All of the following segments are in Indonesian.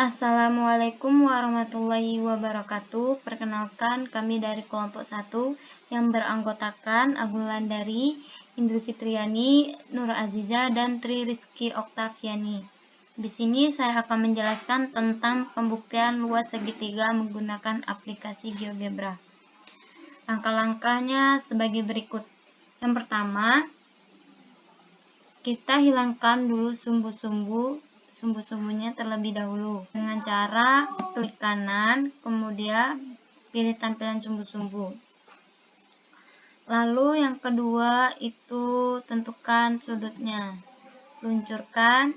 Assalamualaikum warahmatullahi wabarakatuh. Perkenalkan, kami dari kelompok 1 yang beranggotakan Agulandari, Indri Fitriani, Nur Aziza, dan Tri Rizky Oktaviani. Di sini saya akan menjelaskan tentang pembuktian luas segitiga menggunakan aplikasi GeoGebra. Langkah-langkahnya sebagai berikut. Yang pertama, kita hilangkan dulu sumbu-sumbunya terlebih dahulu dengan cara klik kanan, kemudian pilih tampilan sumbu-sumbu. Lalu yang kedua itu tentukan sudutnya, luncurkan,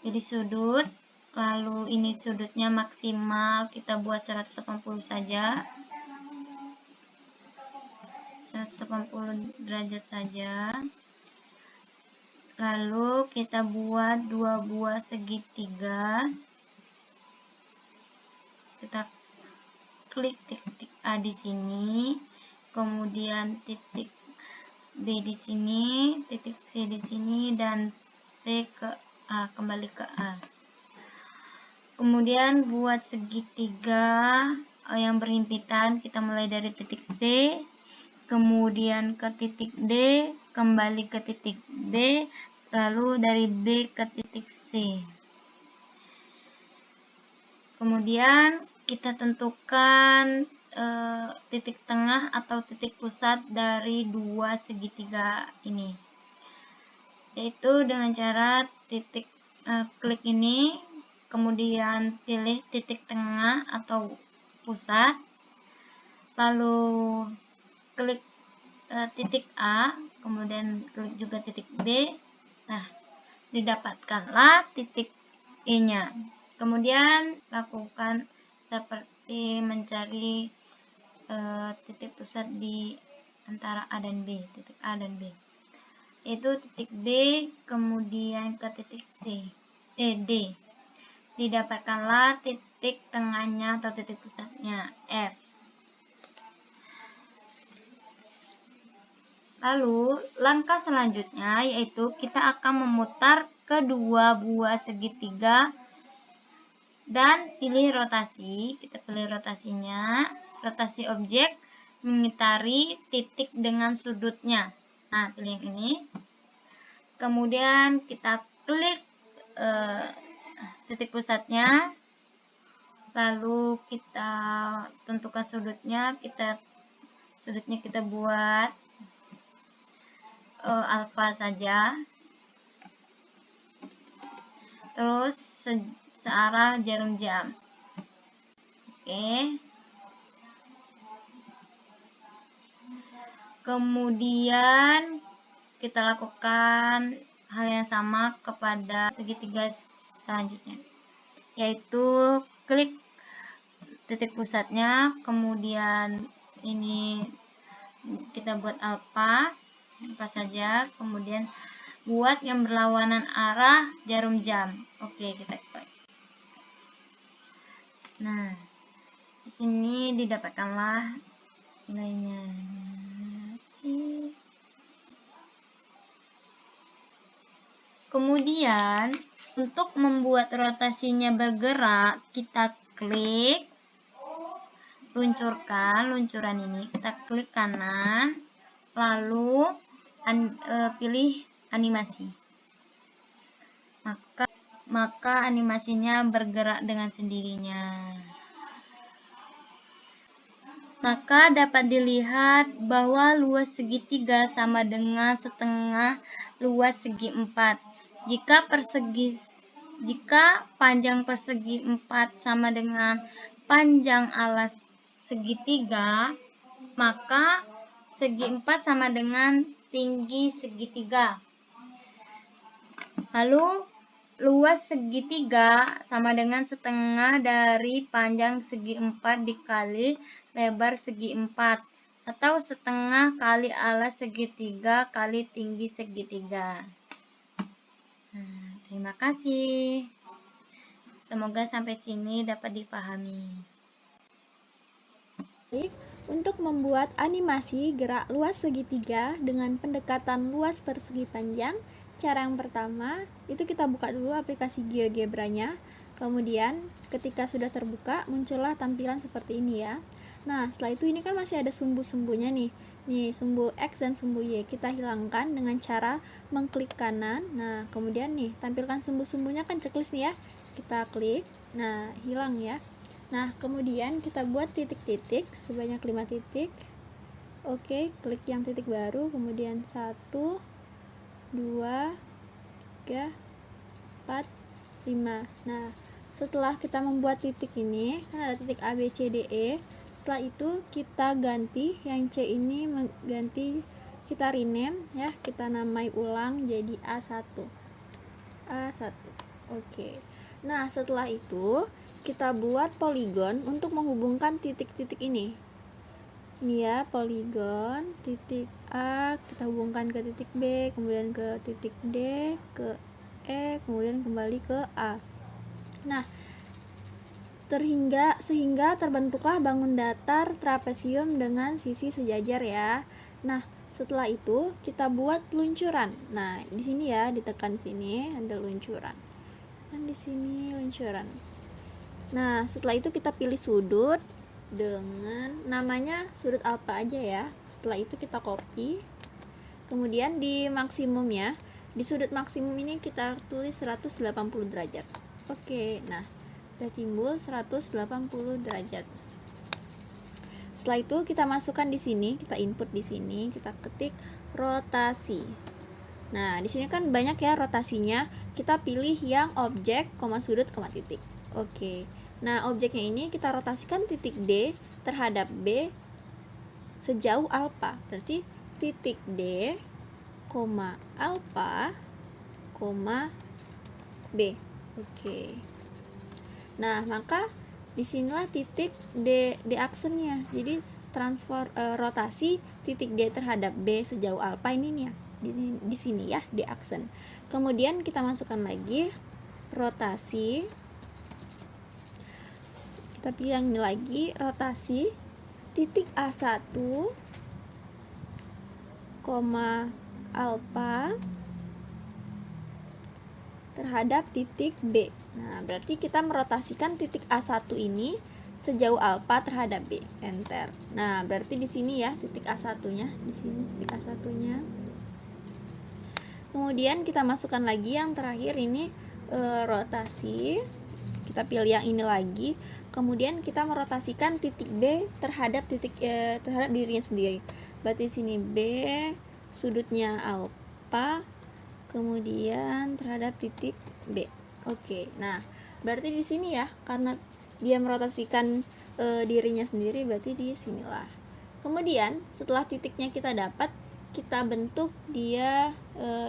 pilih sudut, lalu ini sudutnya maksimal kita buat 180 saja, 180 derajat saja. Lalu kita buat 2 buah segitiga. Kita klik titik A di sini, kemudian titik B di sini, titik C di sini, dan C ke A, kembali ke A. Kemudian buat segitiga yang berhimpitan, kita mulai dari titik C, kemudian ke titik D, kembali ke titik B, lalu dari B ke titik C. Kemudian kita tentukan titik tengah atau titik pusat dari dua segitiga ini, yaitu dengan cara klik ini, kemudian pilih titik tengah atau pusat, lalu klik titik A, kemudian klik juga titik B. Nah, didapatkanlah titik E-nya. Kemudian lakukan seperti mencari titik pusat di antara A dan B, titik A dan B, yaitu titik B, kemudian ke titik D. Didapatkanlah titik tengahnya atau titik pusatnya, F. Lalu langkah selanjutnya yaitu kita akan memutar kedua buah segitiga dan pilih rotasi. Kita pilih rotasinya, rotasi objek mengitari titik dengan sudutnya. Nah, pilih yang ini. Kemudian kita klik titik pusatnya, lalu kita tentukan sudutnya. Sudutnya kita buat alfa saja, terus searah jarum jam. Oke. Kemudian kita lakukan hal yang sama kepada segitiga selanjutnya, yaitu klik titik pusatnya, kemudian ini kita buat alfa saja, kemudian buat yang berlawanan arah jarum jam. Oke, kita klik. Nah, di sini didapatkanlah nilainya. Kemudian untuk membuat rotasinya bergerak, kita klik luncurkan, luncuran ini kita klik kanan, lalu pilih animasi. Maka animasinya bergerak dengan sendirinya. Maka dapat dilihat bahwa luas segitiga sama dengan setengah luas segi 4. Jika panjang persegi 4 sama dengan panjang alas segitiga, maka segi 4 sama dengan tinggi segitiga. Lalu luas segitiga sama dengan setengah dari panjang segi 4 dikali lebar segi 4, atau setengah kali alas segitiga kali tinggi segitiga. Terima kasih. Semoga sampai sini dapat dipahami. Untuk membuat animasi gerak luas segitiga dengan pendekatan luas persegi panjang, Cara yang pertama, itu kita buka dulu aplikasi GeoGebra-nya. Kemudian ketika sudah terbuka, muncullah tampilan seperti ini ya. Nah, setelah itu ini kan masih ada sumbu-sumbunya nih. Nih, sumbu X dan sumbu Y kita hilangkan dengan cara mengklik kanan. Nah, kemudian nih, tampilkan sumbu-sumbunya kan checklist nih ya. Kita klik. Nah, hilang ya. Nah, kemudian kita buat titik-titik sebanyak 5 titik. Oke, klik yang titik baru, kemudian 1, 2, 3, 4, 5. Nah, setelah kita membuat titik ini, kan ada titik A, B, C, D, E. Setelah itu kita ganti yang C ini, kita rename ya, kita namai ulang jadi A1. A1. Oke. Nah, setelah itu kita buat poligon untuk menghubungkan titik-titik ini. Ini ya, poligon titik A kita hubungkan ke titik B, kemudian ke titik D, ke E, kemudian kembali ke A. Nah, sehingga terbentuklah bangun datar trapesium dengan sisi sejajar ya. Nah, setelah itu kita buat luncuran. Nah, di sini ya, ditekan sini ada luncuran. Dan di sini luncuran. Nah, setelah itu kita pilih sudut dengan namanya sudut alfa aja ya. Setelah itu kita copy. Kemudian di maksimumnya, di sudut maksimum ini kita tulis 180 derajat. Oke, nah udah timbul 180 derajat. Setelah itu kita masukkan di sini, kita input di sini, kita ketik rotasi. Nah, di sini kan banyak ya rotasinya. Kita pilih yang objek, sudut, titik. Oke. Nah, objeknya ini kita rotasikan titik D terhadap B sejauh alfa. Berarti titik D, alfa, B. Oke. Nah, maka disinilah titik D aksennya. Jadi rotasi titik D terhadap B sejauh alfa ini nih ya. Di sini ya, D aksen. Kemudian kita masukkan lagi rotasi. Kita pilih yang ini lagi, rotasi titik A1, alfa terhadap titik B. Nah, berarti kita merotasikan titik A1 ini sejauh alfa terhadap B. Enter. Nah, berarti di sini ya titik A1-nya, di sini titik A1-nya. Kemudian kita masukkan lagi yang terakhir ini rotasi. Kita pilih yang ini lagi. Kemudian kita merotasikan titik B terhadap terhadap dirinya sendiri. Berarti di sini B sudutnya alfa, kemudian terhadap titik B. Oke. Nah, berarti di sini ya, karena dia merotasikan dirinya sendiri, berarti di sinilah. Kemudian setelah titiknya kita dapat, kita bentuk dia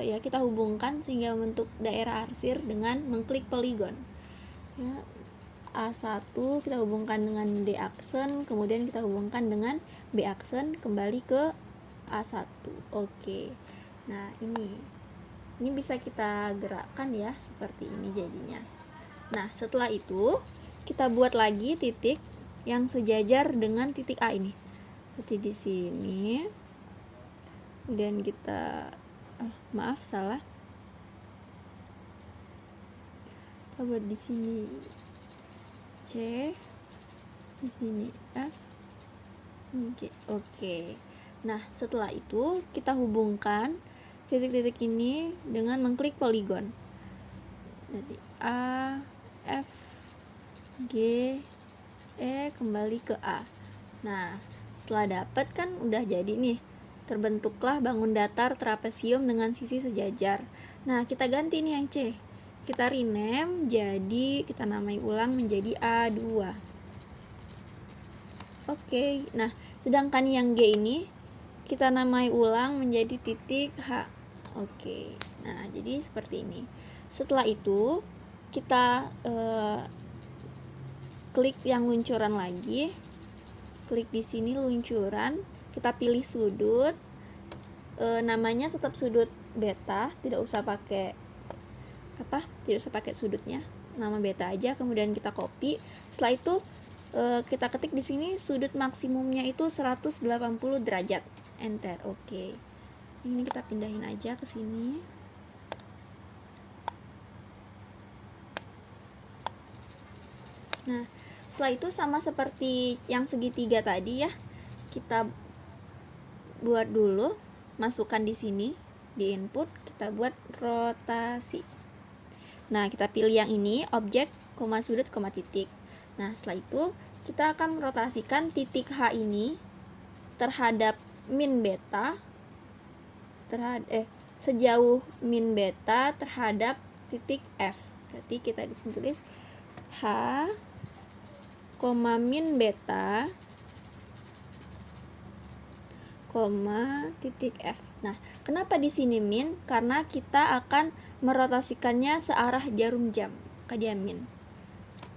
ya, kita hubungkan sehingga membentuk daerah arsir dengan mengklik poligon. Ya, A1 kita hubungkan dengan D aksen, kemudian kita hubungkan dengan B aksen kembali ke A1. Oke. Nah, ini bisa kita gerakkan ya, seperti ini jadinya. Nah, setelah itu kita buat lagi titik yang sejajar dengan titik A ini. Seperti di sini. Kemudian kita maaf salah. Kita buat di sini C, di sini F, sini G. Oke. Nah, setelah itu kita hubungkan titik-titik ini dengan mengklik poligon. Jadi A, F, G, E kembali ke A. Nah, setelah dapat kan udah jadi nih. Terbentuklah bangun datar trapesium dengan sisi sejajar. Nah, kita ganti nih yang C. Kita rename jadi, kita namai ulang menjadi A2. Oke. Nah, sedangkan yang G ini kita namai ulang menjadi titik H. Oke. Nah, jadi seperti ini. Setelah itu kita klik yang luncuran lagi. Klik di sini luncuran, kita pilih sudut. Namanya tetap sudut beta, tidak usah pakai sudutnya, nama beta aja. Kemudian kita copy. Setelah itu kita ketik di sini sudut maksimumnya itu 180 derajat. Enter. Oke. Ini kita pindahin aja ke sini. Nah, setelah itu sama seperti yang segitiga tadi ya, kita buat dulu, masukkan di sini di input, kita buat rotasi. Nah, kita pilih yang ini, objek, koma sudut, koma titik. Nah, setelah itu kita akan merotasikan titik H ini terhadap min beta, sejauh min beta terhadap titik F. Berarti kita disini tulis H, min beta, titik F. Nah, kenapa di sini min? Karena kita akan merotasikannya searah jarum jam. Maka dia min.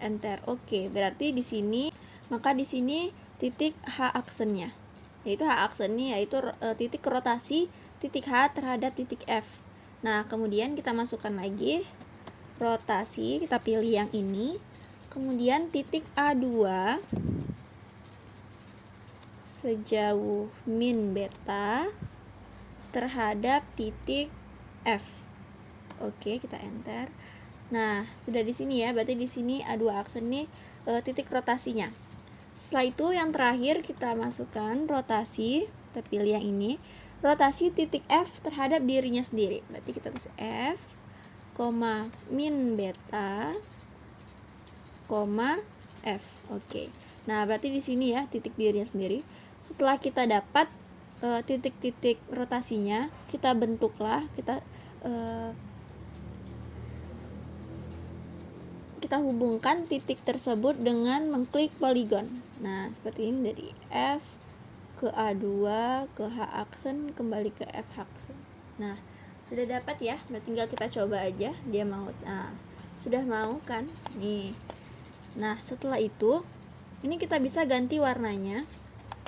Enter. Oke, berarti di sini, maka di sini titik H aksennya. Yaitu H aksennya yaitu titik rotasi titik H terhadap titik F. Nah, kemudian kita masukkan lagi rotasi, kita pilih yang ini. Kemudian titik A2 sejauh min beta terhadap titik F. Oke, kita enter. Nah, sudah di sini ya, berarti di sini A2 aksen nih titik rotasinya. Setelah itu yang terakhir kita masukkan rotasi, kita pilih yang ini, rotasi titik F terhadap dirinya sendiri. Berarti kita tulis F, min beta, F. Oke. Nah, berarti di sini ya titik dirinya sendiri. Setelah kita dapat titik-titik rotasinya, kita bentuklah, kita hubungkan titik tersebut dengan mengklik poligon. Nah, seperti ini dari F ke A2 ke H aksen kembali ke F aksen. Nah, sudah dapat ya. Nah, tinggal kita coba aja dia mau. Nah, sudah mau kan? Nih. Nah, setelah itu ini kita bisa ganti warnanya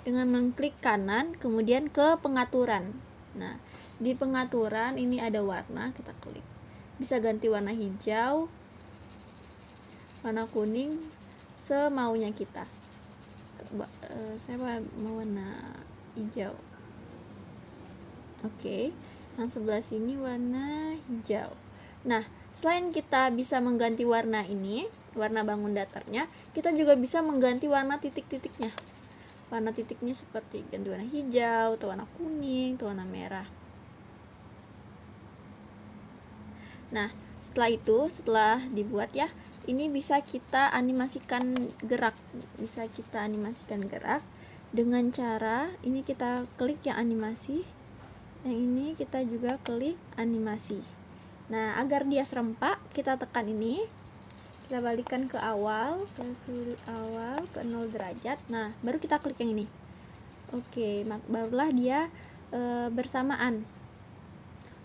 dengan mengklik kanan kemudian ke pengaturan. Nah, di pengaturan ini ada warna, kita klik. Bisa ganti warna hijau, warna kuning, semaunya kita. Saya mau warna hijau. Oke, yang sebelah sini warna hijau. Nah, selain kita bisa mengganti warna ini, warna bangun datarnya, kita juga bisa mengganti warna titik-titiknya. Warna titiknya seperti ganti warna hijau, atau warna kuning, atau warna merah. Nah, setelah dibuat ya, ini bisa kita animasikan gerak. Bisa kita animasikan gerak dengan cara ini kita klik yang animasi. Yang ini kita juga klik animasi. Nah, agar dia serempak, kita tekan ini. Kita balikkan ke awal, ke sudut awal, ke 0 derajat. Nah, baru kita klik yang ini. Oke, barulah dia bersamaan.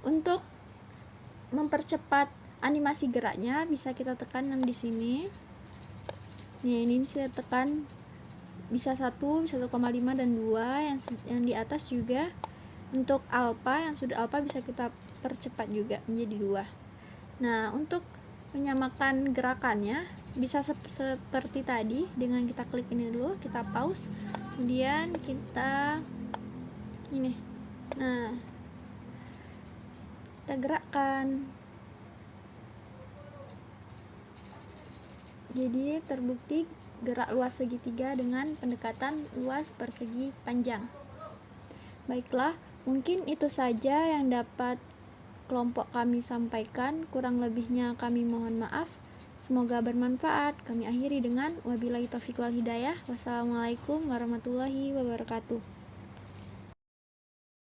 Untuk mempercepat animasi geraknya, bisa kita tekan yang di sini. Nih, ini bisa tekan bisa 1, bisa 1,5 dan 2, yang di atas juga. Untuk alpha, yang sudah alpha bisa kita percepat juga menjadi 2. Nah, untuk menyamakan gerakannya bisa seperti tadi, dengan kita klik ini dulu, kita pause, kemudian kita ini. Nah, kita gerakkan. Jadi terbukti gerak luas segitiga dengan pendekatan luas persegi panjang. Baiklah, mungkin itu saja yang dapat kelompok kami sampaikan. Kurang lebihnya kami mohon maaf. Semoga bermanfaat. Kami akhiri dengan wabillahi taufiq wal hidayah. Wassalamualaikum warahmatullahi wabarakatuh.